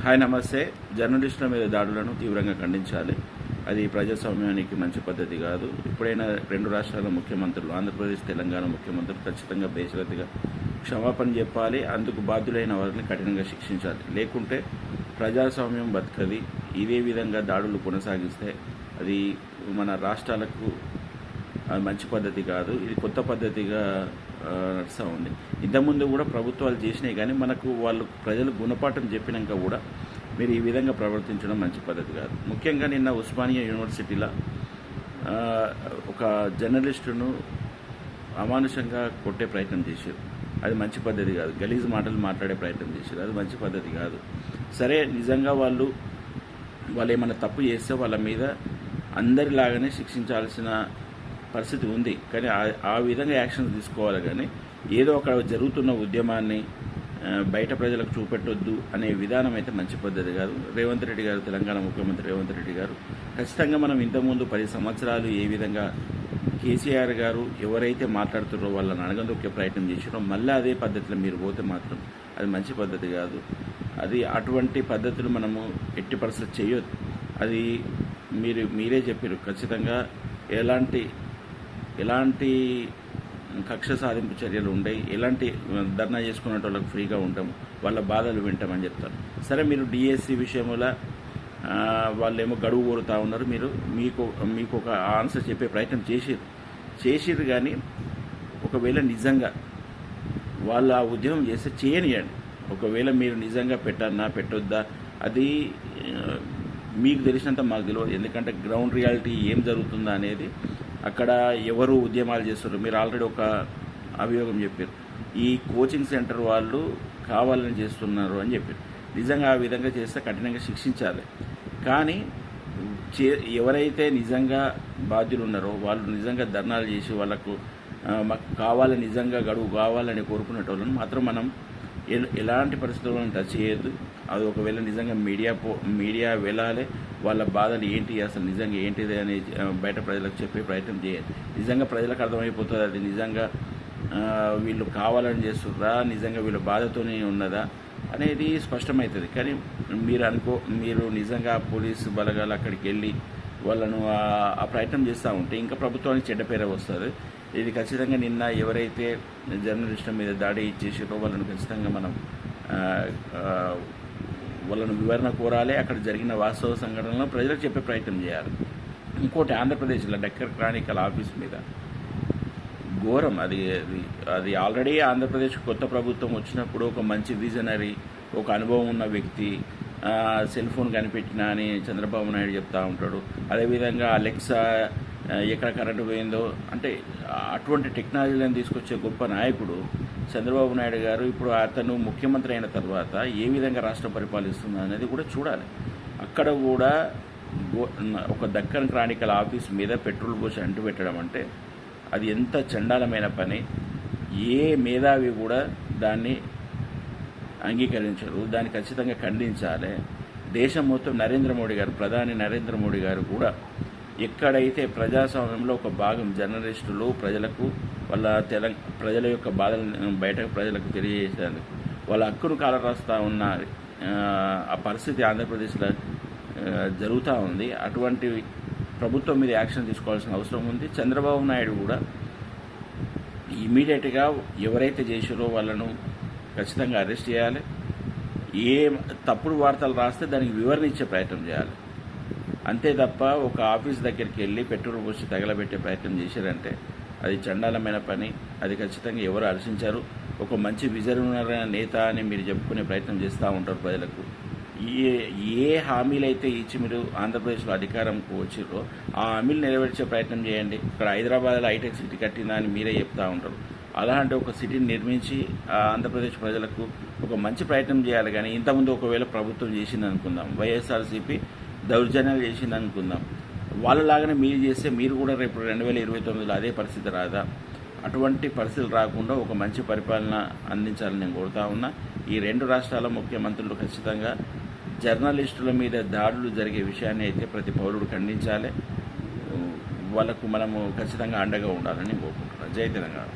Hi నమస్తే. జర్నలిస్టుల మీద దాడులను తీవ్రంగా ఖండించాలి. అది ప్రజాస్వామ్యానికి మంచి పద్ధతి కాదు. ఇప్పుడైనా రెండు రాష్ట్రాల ముఖ్యమంత్రులు, ఆంధ్రప్రదేశ్, తెలంగాణ ముఖ్యమంత్రులు ఖచ్చితంగా బేషరతుగా క్షమాపణ చెప్పాలి. అందుకు బాధ్యులైన వారిని కఠినంగా శిక్షించాలి. లేకుంటే ప్రజాస్వామ్యం బతకది. ఇదే విధంగా దాడులు కొనసాగిస్తే అది మన రాష్ట్రాలకు మంచి పద్ధతి కాదు. ఇది కొత్త పద్ధతిగా నడుస్తూ ఉంది. ఇంతకుముందు కూడా ప్రభుత్వాలు చేసినాయి, కానీ మనకు వాళ్ళు ప్రజలు గుణపాఠం చెప్పినాక కూడా మీరు ఈ విధంగా ప్రవర్తించడం మంచి పద్ధతి కాదు. ముఖ్యంగా నిన్న ఉస్మానియా యూనివర్సిటీలో ఒక జర్నలిస్టును అమానుషంగా కొట్టే ప్రయత్నం చేశారు. అది మంచి పద్ధతి కాదు. గలీజ్ మాటలు మాట్లాడే ప్రయత్నం చేశారు. అది మంచి పద్ధతి కాదు. సరే, నిజంగా వాళ్ళు ఏమైనా తప్పు చేస్తే వాళ్ళ మీద అందరిలాగానే శిక్షించాల్సిన పరిస్థితి ఉంది. కానీ ఆ విధంగా యాక్షన్ తీసుకోవాలి. కానీ ఏదో అక్కడ జరుగుతున్న ఉద్యమాన్ని బయట ప్రజలకు చూపెట్టొద్దు అనే విధానం అయితే మంచి పద్ధతి కాదు. రేవంత్ రెడ్డి గారు, తెలంగాణ ముఖ్యమంత్రి రేవంత్ రెడ్డి గారు ఖచ్చితంగా మనం ఇంతకుముందు 10 సంవత్సరాలు ఏ విధంగా కేసీఆర్ గారు ఎవరైతే మాట్లాడుతున్నారో వాళ్ళని అణగదొక్కే ప్రయత్నం చేసారో మళ్ళీ అదే పద్ధతిలో మీరు పోతే మాత్రం అది మంచి పద్ధతి కాదు. అది అటువంటి పద్ధతులు మనము ఎట్టి పరిస్థితులు చేయొద్దు. అది మీరే చెప్పారు. ఖచ్చితంగా ఎలాంటి కక్ష సాధింపు చర్యలు ఉండవు. ఎలాంటి ధర్నా చేసుకునే వాళ్ళకి ఫ్రీగా ఉంటాము, వాళ్ళ బాధలు వింటామని చెప్తారు. సరే, మీరు డిఎస్సి విషయంలో వాళ్ళేమో గడువు కోరుతూ ఉన్నారు. మీకు ఒక ఆన్సర్ చెప్పే ప్రయత్నం చేసిర్రు. కానీ ఒకవేళ నిజంగా వాళ్ళు ఆ ఉద్యమం చేస్తే చేయనియండి. ఒకవేళ మీరు నిజంగా పెట్టొద్దా అది మీకు తెలిసినంత మాకు తెలియదు. ఎందుకంటే గ్రౌండ్ రియాలిటీ ఏం జరుగుతుందా అనేది అక్కడ ఎవరు ఉద్యమాలు చేస్తున్నారు. మీరు ఆల్రెడీ ఒక అభియోగం చెప్పారు, ఈ కోచింగ్ సెంటర్ వాళ్ళు కావాలని చేస్తున్నారు అని చెప్పారు. నిజంగా ఆ విధంగా చేస్తే కఠినంగా శిక్షించాలి. కానీ ఎవరైతే నిజంగా బాధ్యులు ఉన్నారో వాళ్ళు నిజంగా ధర్నాలు చేసి వాళ్ళకు మాకు కావాలని, నిజంగా గడువు కావాలని కోరుకునే వాళ్ళని మాత్రం మనం ఎలాంటి పరిస్థితులను టచ్ చేయొద్దు. అది ఒకవేళ నిజంగా మీడియా వెళ్ళాలి, వాళ్ళ బాధలు ఏంటి, అసలు నిజంగా ఏంటిది అని బయట ప్రజలకు చెప్పే ప్రయత్నం చేయాలి. నిజంగా ప్రజలకు అర్థమైపోతుంది అది నిజంగా వీళ్ళు కావాలని చేస్తుర్రా, నిజంగా వీళ్ళ బాధతోనే ఉన్నదా అనేది స్పష్టమవుతుంది. కానీ మీరు నిజంగా పోలీసు బలగాలు అక్కడికి వెళ్ళి వాళ్ళను ఆ ప్రయత్నం చేస్తూ ఉంటే ఇంకా ప్రభుత్వానికి చెడ్డ పేరే వస్తుంది. ఇది ఖచ్చితంగా నిన్న ఎవరైతే జర్నలిస్టుల మీద దాడి చేసారో వాళ్ళను ఖచ్చితంగా మనం వాళ్ళను వివరణ కోరాలి. అక్కడ జరిగిన వాస్తవ సంఘటనలను ప్రజలకు చెప్పే ప్రయత్నం చేయాలి. ఇంకోటి, ఆంధ్రప్రదేశ్లో డెక్కన్ క్రానికల్ ఆఫీస్ మీద ఘోరం. అది ఆల్రెడీ ఆంధ్రప్రదేశ్ కొత్త ప్రభుత్వం వచ్చినప్పుడు ఒక మంచి విజనరీ, ఒక అనుభవం ఉన్న వ్యక్తి సెల్ ఫోన్ కనిపెట్టినా అని చంద్రబాబు నాయుడు చెప్తూ ఉంటాడు. అదేవిధంగా అలెక్సా ఎక్కడ కరెంటు పోయిందో అంటే అటువంటి టెక్నాలజీలను తీసుకొచ్చే గొప్ప నాయకుడు చంద్రబాబు నాయుడు గారు. ఇప్పుడు అతను ముఖ్యమంత్రి అయిన తర్వాత ఏ విధంగా రాష్ట్రం పరిపాలిస్తుంది అనేది కూడా చూడాలి. అక్కడ కూడా ఒక దక్కన్ క్రానికల్ ఆఫీస్ మీద పెట్రోల్ పోసి అంటు పెట్టడం అంటే అది ఎంత చండాలమైన పని. ఏ మేధావి కూడా దాన్ని అంగీకరించరు. దాన్ని ఖచ్చితంగా ఖండించాలి. దేశం మొత్తం ప్రధాని నరేంద్ర మోడీ గారు కూడా ఎక్కడైతే ప్రజాస్వామ్యంలో ఒక భాగం జర్నలిస్టులు ప్రజలకు ప్రజల యొక్క బాధలను బయట ప్రజలకు తెలియజేసేందుకు వాళ్ళ హక్కును కాలరాస్తూ ఉన్న ఆ పరిస్థితి ఆంధ్రప్రదేశ్లో జరుగుతూ ఉంది. అటువంటి ప్రభుత్వం మీద యాక్షన్ తీసుకోవాల్సిన అవసరం ఉంది. చంద్రబాబు నాయుడు కూడా ఇమీడియట్గా ఎవరైతే చేసారో వాళ్ళను ఖచ్చితంగా అరెస్ట్ చేయాలి. ఏ తప్పుడు వార్తలు రాస్తే దానికి వివరణ ఇచ్చే ప్రయత్నం చేయాలి. అంతే తప్ప ఒక ఆఫీస్ దగ్గరికి వెళ్ళి పెట్రోల్ పోసి తగలబెట్టే ప్రయత్నం చేశారంటే అది చండాలమైన పని. అది ఖచ్చితంగా ఎవరు హర్షించారు. ఒక మంచి విజనరీ నేత అని మీరు చెప్పుకునే ప్రయత్నం చేస్తూ ఉంటారు ప్రజలకు. ఏ హామీలు అయితే ఇచ్చి మీరు ఆంధ్రప్రదేశ్లో అధికారంకు వచ్చిరో ఆ హామీలు నెరవేర్చే ప్రయత్నం చేయండి. ఇక్కడ హైదరాబాద్లో హైటెక్ సిటీ కట్టిందా అని మీరే చెప్తూ ఉంటారు. అలాంటి ఒక సిటీని నిర్మించి ఆంధ్రప్రదేశ్ ప్రజలకు ఒక మంచి ప్రయత్నం చేయాలి. కానీ ఇంతకుముందు ఒకవేళ ప్రభుత్వం చేసింది అనుకుందాం, వైఎస్ఆర్సీపీ దౌర్జన్యాలు చేసింది అనుకుందాం, వాళ్ళలాగానే మీరు చేస్తే మీరు కూడా రేపు 2029లో అదే పరిస్థితి రాదా? అటువంటి పరిస్థితులు రాకుండా ఒక మంచి పరిపాలన అందించాలని నేను కోరుతా ఉన్నా. ఈ రెండు రాష్ట్రాల ముఖ్యమంత్రులు ఖచ్చితంగా జర్నలిస్టుల మీద దాడులు జరిగే విషయాన్ని అయితే ప్రతి పౌరుడు ఖండించాలి. వాళ్ళకు మనము ఖచ్చితంగా అండగా ఉండాలని కోరుకుంటున్నాను. జై తెలంగాణ.